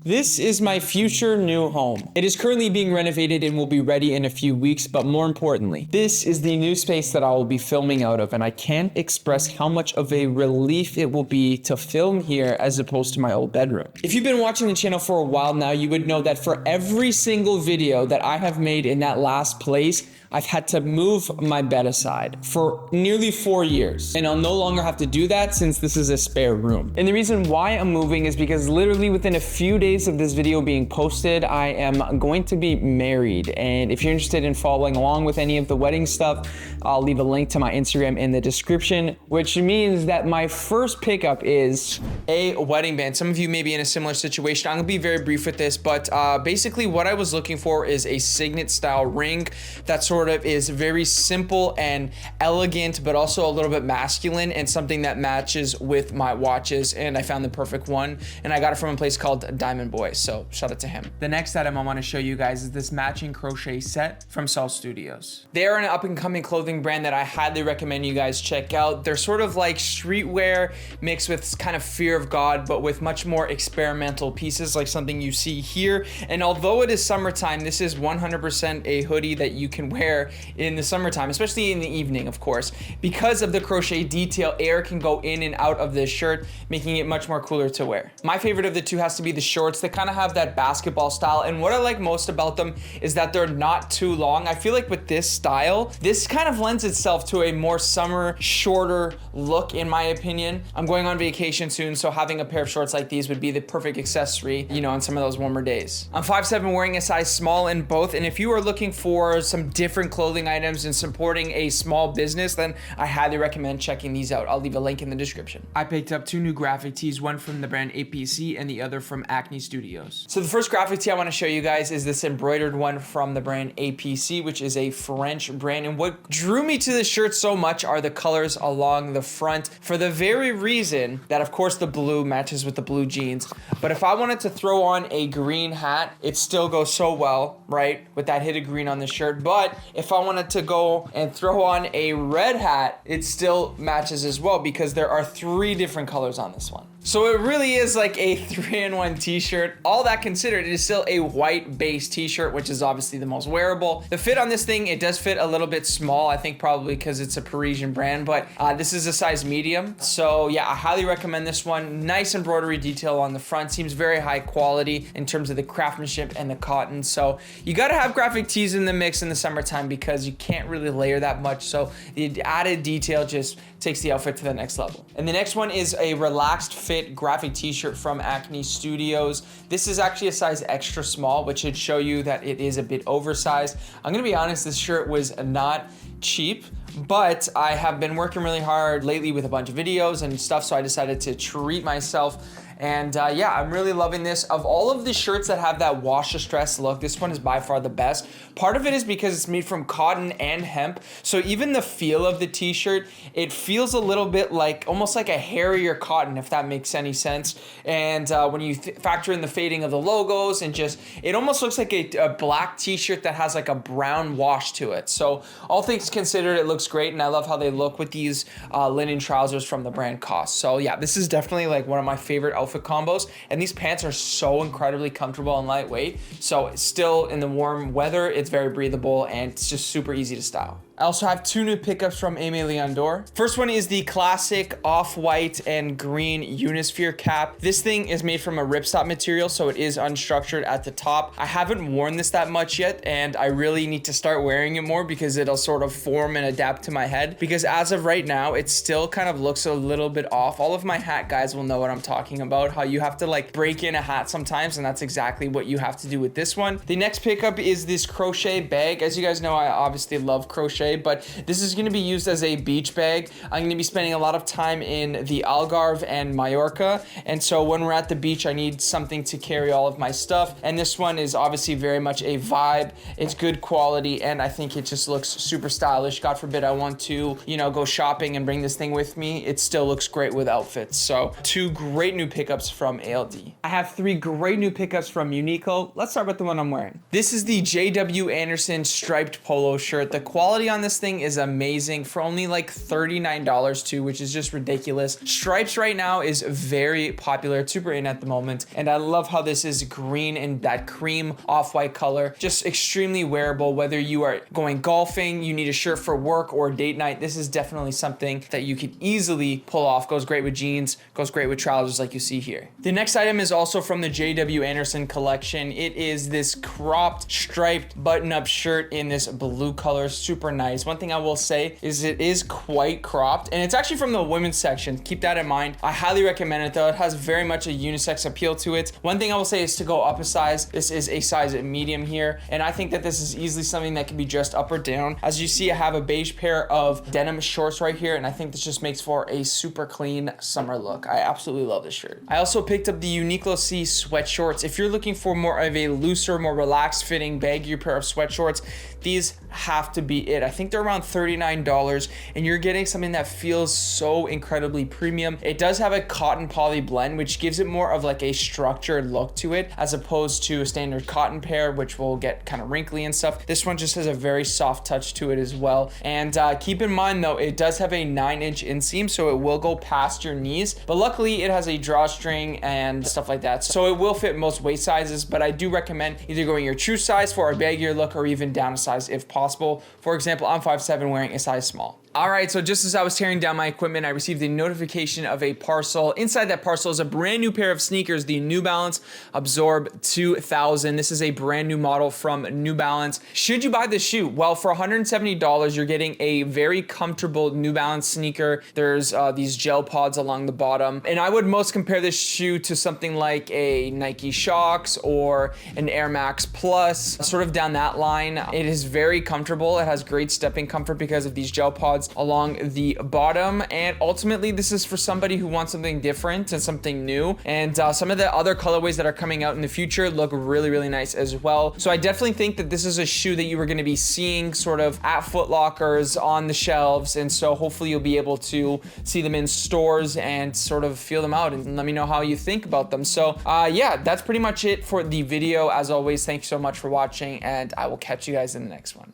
This is my future new home. It is currently being renovated and will be ready in a few weeks, but more importantly, this is the new space that I will be filming out of, and I can't express how much of a relief it will be to film here as opposed to my old bedroom. If you've been watching the channel for a while now, you would know that for every single video that I have made in that last place, I've had to move my bed aside for nearly 4 years, and I'll no longer have to do that since this is a spare room. And the reason why I'm moving is because literally within a few days of this video being posted, I am going to be married. And if you're interested in following along with any of the wedding stuff, I'll leave a link to my Instagram in the description, which means that my first pickup is a wedding band. Some of you may be in a similar situation. I'm gonna be very brief with this, but basically what I was looking for is a signet style ring that sort of is very simple and elegant, but also a little bit masculine and something that matches with my watches. And I found the perfect one, and I got it from a place called Diamond Boy. So shout out to him. The next item I want to show you guys is this matching crochet set from Sol Studios. They're an up and coming clothing brand that I highly recommend you guys check out. They're sort of like streetwear mixed with kind of fear of God, but with much more experimental pieces like something you see here. And although it is summertime, this is 100% a hoodie that you can wear in the summertime, especially in the evening, of course. Because of the crochet detail, air can go in and out of this shirt, making it much more cooler to wear. My favorite of the two has to be the shorts. They kind of have that basketball style, and what I like most about them is that they're not too long. I feel like with this style, this kind of lends itself to a more summer, shorter look, in my opinion. I'm going on vacation soon, so having a pair of shorts like these would be the perfect accessory, you know, on some of those warmer days. I'm 5'7", wearing a size small in both, and if you are looking for some different clothing items and supporting a small business, then I highly recommend checking these out. I'll leave a link in the description. I picked up 2 new graphic tees, one from the brand APC and the other from Acne Studios. So the first graphic tee I want to show you guys is this embroidered one from the brand APC, which is a French brand. And what drew me to this shirt so much are the colors along the front, for the very reason that, of course, the blue matches with the blue jeans. But if I wanted to throw on a green hat, it still goes so well, right, with that hit of green on the shirt. But if I wanted to go and throw on a red hat, it still matches as well, because there are 3 different colors on this one. So it really is like a 3-in-1 t-shirt. All that considered, it is still a white base t-shirt, which is obviously the most wearable. The fit on this thing, it does fit a little bit small, I think probably because it's a Parisian brand, but this is a size medium. So yeah, I highly recommend this one. Nice embroidery detail on the front, seems very high quality in terms of the craftsmanship and the cotton. So you gotta have graphic tees in the mix in the summertime because you can't really layer that much. So the added detail just takes the outfit to the next level. And the next one is a relaxed fit graphic t-shirt from Acne Studios. This is actually a size extra small, which should show you that it is a bit oversized. I'm gonna be honest, this shirt was not cheap, but I have been working really hard lately with a bunch of videos and stuff, so I decided to treat myself. And yeah, I'm really loving this. Of all of the shirts that have that wash distress look, this one is by far the best. Part of it is because it's made from cotton and hemp. So even the feel of the t-shirt, it feels a little bit like, almost like a hairier cotton, if that makes any sense. And when you factor in the fading of the logos and just, it almost looks like a black t-shirt that has like a brown wash to it. So all things considered, it looks great. And I love how they look with these linen trousers from the brand COS. So yeah, this is definitely like one of my favorite outfit combos, and these pants are so incredibly comfortable and lightweight. So it's still in the warm weather, it's very breathable and it's just super easy to style. I also have 2 new pickups from Aimé Leon Dore. First one is the classic off-white and green Unisphere cap. This thing is made from a ripstop material, so it is unstructured at the top. I haven't worn this that much yet, and I really need to start wearing it more because it'll sort of form and adapt to my head. Because as of right now, it still kind of looks a little bit off. All of my hat guys will know what I'm talking about, how you have to like break in a hat sometimes, and that's exactly what you have to do with this one. The next pickup is this crochet bag. As you guys know, I obviously love crochet, but this is going to be used as a beach bag. I'm going to be spending a lot of time in the Algarve and Mallorca, and so when we're at the beach, I need something to carry all of my stuff, and this one is obviously very much a vibe. It's good quality, and I think it just looks super stylish. God forbid I want to, you know, go shopping and bring this thing with me. It still looks great with outfits. So 2 great new pickups from ALD. I have 3 great new pickups from Uniqlo. Let's start with the one I'm wearing. This is the JW Anderson striped polo shirt. The quality on on this thing is amazing for only like $39 too, which is just ridiculous. Stripes right now is very popular. It's super in at the moment. And I love how this is green and that cream off-white color. Just extremely wearable, whether you are going golfing, you need a shirt for work or date night. This is definitely something that you could easily pull off. Goes great with jeans, goes great with trousers like you see here. The next item is also from the JW Anderson collection. It is this cropped striped button-up shirt in this blue color. Super nice. One thing I will say is it is quite cropped, and it's actually from the women's section. Keep that in mind. I highly recommend it though. It has very much a unisex appeal to it. One thing I will say is to go up a size. This is a size medium here, and I think that this is easily something that can be dressed up or down. As you see, I have a beige pair of denim shorts right here, and I think this just makes for a super clean summer look. I absolutely love this shirt. I also picked up the Uniqlo C sweat shorts. If you're looking for more of a looser, more relaxed fitting, baggier pair of sweat shorts, these have to be it. I think they're around $39, and you're getting something that feels so incredibly premium. It does have a cotton poly blend, which gives it more of like a structured look to it, as opposed to a standard cotton pair, which will get kind of wrinkly and stuff. This one just has a very soft touch to it as well. And keep in mind though, it does have a 9-inch inseam, so it will go past your knees, but luckily it has a drawstring and stuff like that, so it will fit most waist sizes. But I do recommend either going your true size for a baggier look or even down a size if possible. For example, I'm 5'7", wearing a size small. All right, so just as I was tearing down my equipment, I received a notification of a parcel. Inside that parcel is a brand new pair of sneakers, the New Balance Absorb 2000. This is a brand new model from New Balance. Should you buy this shoe? Well, for $170, you're getting a very comfortable New Balance sneaker. There's these gel pods along the bottom, and I would most compare this shoe to something like a Nike Shox or an Air Max Plus, sort of down that line. It is very comfortable. It has great stepping comfort because of these gel pods along the bottom, and ultimately this is for somebody who wants something different and something new. And some of the other colorways that are coming out in the future look really, really nice as well. So I definitely think that this is a shoe that you are going to be seeing sort of at Foot Lockers on the shelves, and so hopefully you'll be able to see them in stores and sort of feel them out and let me know how you think about them. So yeah, that's pretty much it for the video. As always, thanks so much for watching, and I will catch you guys in the next one.